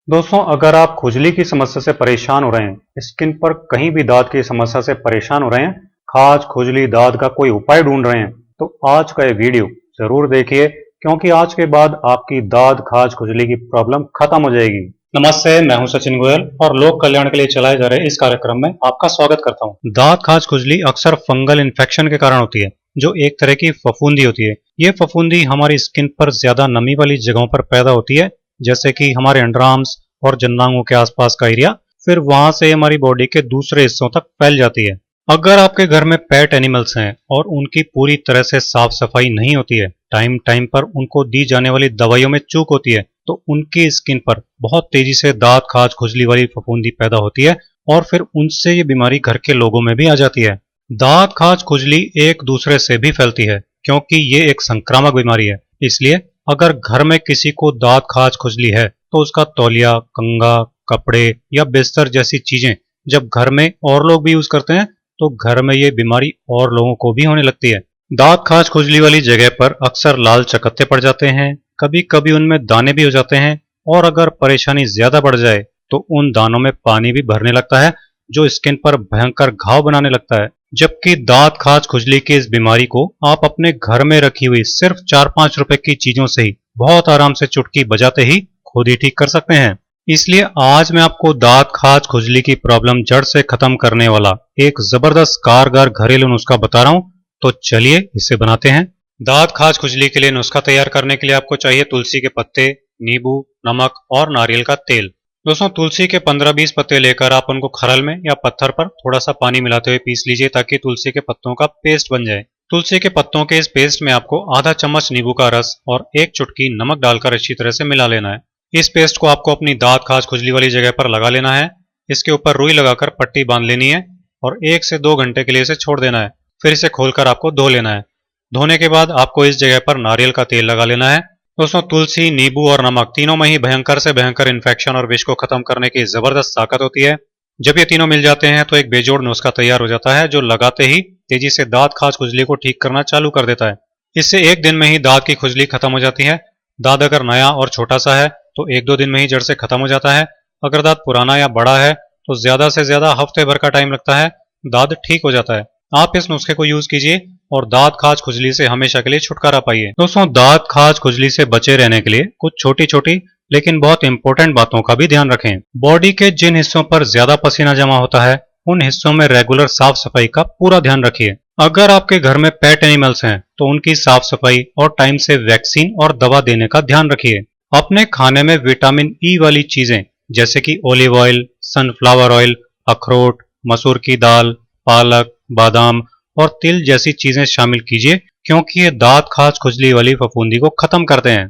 दोस्तों, अगर आप खुजली की समस्या से परेशान हो रहे हैं, स्किन पर कहीं भी दाद की समस्या से परेशान हो रहे हैं, खाज, खुजली, दाद का कोई उपाय ढूंढ रहे हैं, तो आज का ये वीडियो जरूर देखिए, क्योंकि आज के बाद आपकी दाद, खाज, खुजली की प्रॉब्लम खत्म हो जाएगी। नमस्ते, मैं हूं सचिन गोयल और लोक कल्याण के लिए चलाए जा रहे इस कार्यक्रम में आपका स्वागत करता हूं। दाद, खाज, खुजली अक्सर फंगल इन्फेक्शन के कारण होती है, जो एक तरह की फफूंदी होती है। ये फफूंदी हमारी स्किन पर ज्यादा नमी वाली जगहों पर पैदा होती है, जैसे कि हमारे अंडरआर्म्स और जंघांगों के आसपास का एरिया, फिर वहां से हमारी बॉडी के दूसरे हिस्सों तक फैल जाती है। अगर आपके घर में पेट एनिमल्स हैं और उनकी पूरी तरह से साफ सफाई नहीं होती है, टाइम टाइम पर उनको दी जाने वाली दवाइयों में चूक होती है, तो उनकी स्किन पर बहुत तेजी से दाद, खाज, खुजली वाली फफूंदी पैदा होती है और फिर उनसे ये बीमारी घर के लोगों में भी आ जाती है। दाद, खाज, खुजली एक दूसरे से भी फैलती है, क्योंकि ये एक संक्रामक बीमारी है। इसलिए अगर घर में किसी को दाद, खाज, खुजली है, तो उसका तौलिया, कंघा, कपड़े या बिस्तर जैसी चीजें जब घर में और लोग भी यूज करते हैं, तो घर में ये बीमारी और लोगों को भी होने लगती है। दाद, खाज, खुजली वाली जगह पर अक्सर लाल चकत्ते पड़ जाते हैं, कभी कभी उनमें दाने भी हो जाते हैं, और अगर परेशानी ज्यादा बढ़ जाए तो उन दानों में पानी भी भरने लगता है, जो स्किन पर भयंकर घाव बनाने लगता है। जबकि दाद, खाज, खुजली की इस बीमारी को आप अपने घर में रखी हुई सिर्फ 4-5 रुपए की चीजों से ही बहुत आराम से चुटकी बजाते ही खुद ही ठीक कर सकते हैं। इसलिए आज मैं आपको दाद, खाज, खुजली की प्रॉब्लम जड़ से खत्म करने वाला एक जबरदस्त कारगर घरेलू नुस्खा बता रहा हूं, तो चलिए इसे बनाते हैं। दाद, खाज, खुजली के लिए नुस्खा तैयार करने के लिए आपको चाहिए तुलसी के पत्ते, नींबू, नमक और नारियल का तेल। दोस्तों, तुलसी के 15-20 पत्ते लेकर आप उनको खरल में या पत्थर पर थोड़ा सा पानी मिलाते हुए पीस लीजिए, ताकि तुलसी के पत्तों का पेस्ट बन जाए। तुलसी के पत्तों के इस पेस्ट में आपको आधा चम्मच नींबू का रस और 1 चुटकी नमक डालकर अच्छी तरह से मिला लेना है। इस पेस्ट को आपको अपनी दाद, खाज, खुजली वाली जगह पर लगा लेना है। इसके ऊपर रुई लगाकर पट्टी बांध लेनी है और 1 से 2 घंटे के लिए इसे छोड़ देना है। फिर इसे खोलकर आपको धो लेना है। धोने के बाद आपको इस जगह पर नारियल का तेल लगा लेना है। दोस्तों, तुलसी, नींबू और नमक तीनों में ही भयंकर से भयंकर इन्फेक्शन और विष को खत्म करने की जबरदस्त ताकत होती है। जब ये तीनों मिल जाते हैं तो एक बेजोड़ नुस्खा तैयार हो जाता है, जो लगाते ही तेजी से दाद, खाज, खुजली को ठीक करना चालू कर देता है। इससे 1 दिन में ही दाद की खुजली खत्म हो जाती है। दाद अगर नया और छोटा सा है तो 1-2 दिन में ही जड़ से खत्म हो जाता है। अगर दाद पुराना या बड़ा है तो ज्यादा से ज्यादा हफ्ते भर का टाइम लगता है, दाद ठीक हो जाता है। आप इस नुस्खे को यूज कीजिए और दाद, खाज, खुजली से हमेशा के लिए छुटकारा पाइए। दोस्तों, दाद, खाज, खुजली से बचे रहने के लिए कुछ छोटी छोटी लेकिन बहुत इंपॉर्टेंट बातों का भी ध्यान रखें। बॉडी के जिन हिस्सों पर ज्यादा पसीना जमा होता है, उन हिस्सों में रेगुलर साफ सफाई का पूरा ध्यान रखिए। अगर आपके घर में पेट एनिमल्स हैं, तो उनकी साफ सफाई और टाइम से वैक्सीन और दवा देने का ध्यान रखिए। अपने खाने में विटामिन ई वाली चीजें जैसे कि ऑलिव ऑयल, सनफ्लावर ऑयल, अखरोट, मसूर की दाल, पालक, बादाम और तिल जैसी चीजें शामिल कीजिए, क्योंकि ये दाद, खाज, खुजली वाली फफूंदी को खत्म करते हैं।